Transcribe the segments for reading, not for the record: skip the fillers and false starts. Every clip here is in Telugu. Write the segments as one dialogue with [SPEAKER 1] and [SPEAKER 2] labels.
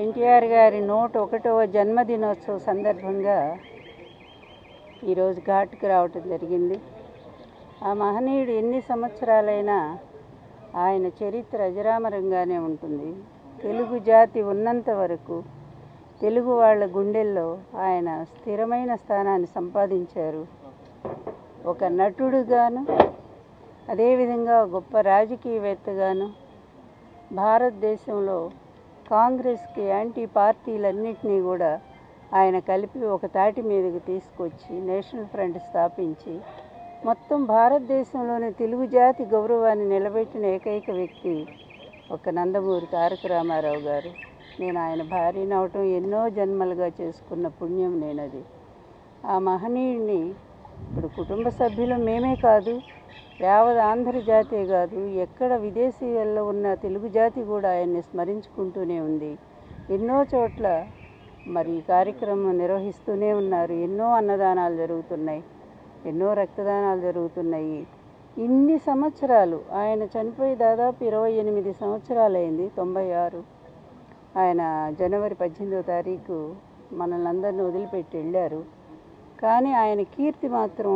[SPEAKER 1] ఎన్టీఆర్ గారి 101వ జన్మదినోత్సవ సందర్భంగా ఈరోజు ఘాట్కి రావటం జరిగింది. ఆ మహనీయుడు ఎన్ని సంవత్సరాలైనా ఆయన చరిత్ర అజరామరంగానే ఉంటుంది. తెలుగు జాతి ఉన్నంత వరకు తెలుగు వాళ్ళ గుండెల్లో ఆయన స్థిరమైన స్థానాన్ని సంపాదించారు. ఒక నటుడుగాను, అదేవిధంగా గొప్ప రాజకీయవేత్తగాను భారతదేశంలో కాంగ్రెస్కి యాంటీ పార్టీలన్నింటినీ కూడా ఆయన కలిపి ఒక తాటి మీదకి తీసుకొచ్చి నేషనల్ ఫ్రంట్ స్థాపించి మొత్తం భారతదేశంలోని తెలుగు జాతి గౌరవాన్ని నిలబెట్టిన ఏకైక వ్యక్తి ఒక నందమూరి తారక రామారావు గారు. నేను ఆయన భార్యని అవటం ఎన్నో జన్మలుగా చేసుకున్న పుణ్యం నేనది. ఆ మహనీయుడిని ఇప్పుడు కుటుంబ సభ్యులు మేమే కాదు, యావత్ ఆంధ్ర జాతే కాదు, ఎక్కడ విదేశీయాల్లో ఉన్న తెలుగు జాతి కూడా ఆయన్ని స్మరించుకుంటూనే ఉంది. ఎన్నో చోట్ల మరి ఈ కార్యక్రమం నిర్వహిస్తూనే ఉన్నారు. ఎన్నో అన్నదానాలు జరుగుతున్నాయి, ఎన్నో రక్తదానాలు జరుగుతున్నాయి. ఇన్ని సంవత్సరాలు ఆయన చనిపోయి దాదాపు 28 సంవత్సరాలైంది. 96 ఆయన జనవరి 18వ తారీఖు మనల్ని అందరినీ వదిలిపెట్టి వెళ్ళారు. కానీ ఆయన కీర్తి మాత్రం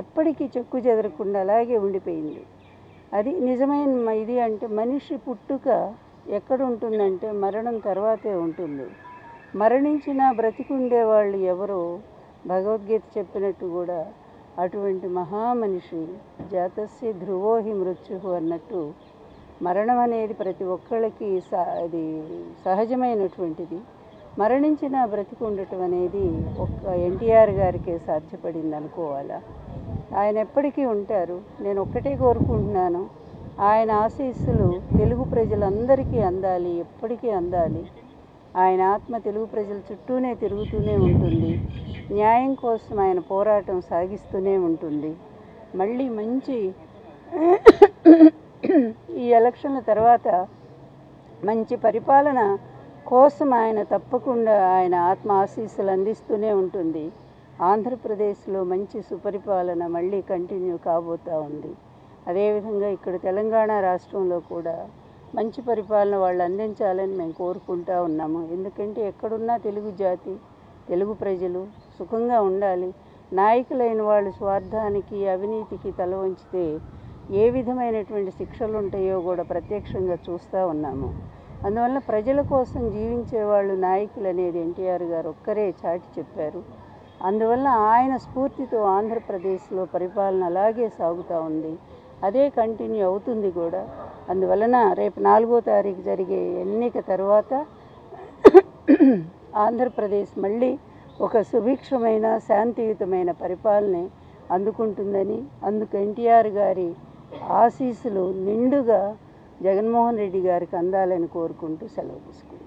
[SPEAKER 1] ఎప్పటికీ చెక్కు చెదరకుండా అలాగే ఉండిపోయింది. అది నిజమైన ఇది. అంటే మనిషి పుట్టుక ఎక్కడ ఉంటుందంటే మరణం తర్వాతే ఉంటుంది. మరణించినా బ్రతికుండే వాళ్ళు ఎవరో భగవద్గీత చెప్పినట్టు కూడా అటువంటి మహామనిషి జాతస్య ధ్రువోహి మృత్యు అన్నట్టు మరణం అనేది ప్రతి ఒక్కళ్ళకి అది సహజమైనటువంటిది. మరణించిన బ్రతికి ఉండటం అనేది ఒక్క ఎన్టీఆర్ గారికే సాధ్యపడింది అనుకోవాలా. ఆయన ఎప్పటికీ ఉంటారు. నేను ఒక్కటే కోరుకుంటున్నాను, ఆయన ఆశీస్సులు తెలుగు ప్రజలందరికీ అందాలి, ఎప్పటికీ అందాలి. ఆయన ఆత్మ తెలుగు ప్రజల చుట్టూనే తిరుగుతూనే ఉంటుంది. న్యాయం కోసం ఆయన పోరాటం సాగిస్తూనే ఉంటుంది. మళ్ళీ మంచి ఈ ఎలక్షన్ల తర్వాత మంచి పరిపాలన కోసం ఆయన తప్పకుండా ఆయన ఆత్మ ఆశీస్సులు అందిస్తూనే ఉంటుంది. ఆంధ్రప్రదేశ్లో మంచి సుపరిపాలన మళ్ళీ కంటిన్యూ కాబోతూ ఉంది. అదేవిధంగా ఇక్కడ తెలంగాణ రాష్ట్రంలో కూడా మంచి పరిపాలన వాళ్ళు అందించాలని మేము కోరుకుంటూ ఉన్నాము. ఎందుకంటే ఎక్కడున్నా తెలుగు జాతి, తెలుగు ప్రజలు సుఖంగా ఉండాలి. నాయకులైన వాళ్ళు స్వార్థానికి, అవినీతికి తల వంచితే ఏ విధమైనటువంటి శిక్షలు ఉంటాయో కూడా ప్రత్యక్షంగా చూస్తూ ఉన్నాము. అందువల్ల ప్రజల కోసం జీవించే వాళ్ళు నాయకులు అనేది ఎన్టీఆర్ గారు ఒక్కరే చాటి చెప్పారు. అందువల్ల ఆయన స్ఫూర్తితో ఆంధ్రప్రదేశ్లో పరిపాలన అలాగే సాగుతూ ఉంది. అదే కంటిన్యూ అవుతుంది కూడా. అందువలన రేపు 4వ తారీఖు జరిగే ఎన్నిక తర్వాత ఆంధ్రప్రదేశ్ మళ్ళీ ఒక సుభిక్షమైన శాంతియుతమైన పరిపాలన అందుకుంటుందని, అందుకు ఎన్టీఆర్ గారి ఆశీస్సులు నిండుగా జగన్మోహన్ రెడ్డి గారికి అందాలని కోరుకుంటూ సెలవు తీసుకుంటాను.